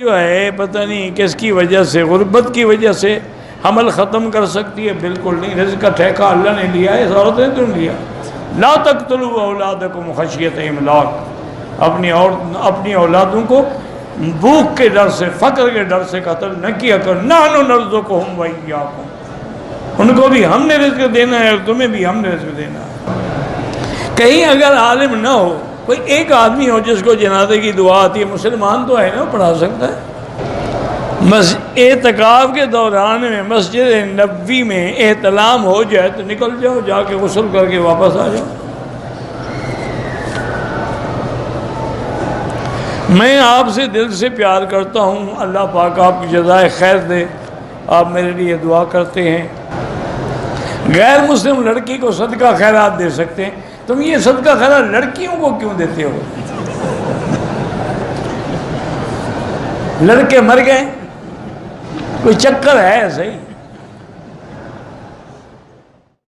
जो है पता नहीं किसकी वजह से, गुर्बत की वजह से हमल ख़त्म कर सकती है? बिल्कुल नहीं। रिज़्क़ का ठेका अल्लाह ने लिया है, इस औरत ने तो लिया। ला तक़्तुलू औलादकुम खशियत इमलाक, अपनी औलादों को भूख के डर से, फ़क्र के डर से कत्ल न किया कर। नहनु नर्ज़ुकुहुम व इय्याकुम, उनको भी हमने रिज़्क़ देना है और तुम्हें भी हमने रिज़्क़ देना है। कहीं अगर आलिम ना हो, कोई एक आदमी हो जिसको जनाजे की दुआ आती है, मुसलमान तो है ना, पढ़ा सकता है। एतकाफ़ के दौरान में मस्जिद नबवी में एहतलाम हो जाए तो निकल जाओ, जाके गुस्ल करके वापस आ जाओ। मैं आपसे दिल से प्यार करता हूँ, अल्लाह पाक आपकी जज़ाए खैर दे। आप मेरे लिए दुआ करते हैं। गैर मुस्लिम लड़की को सदका खैरात दे सकते हैं, तुम ये सदका खैरात लड़कियों को क्यों देते हो? लड़के मर गए, कोई चक्कर है? सही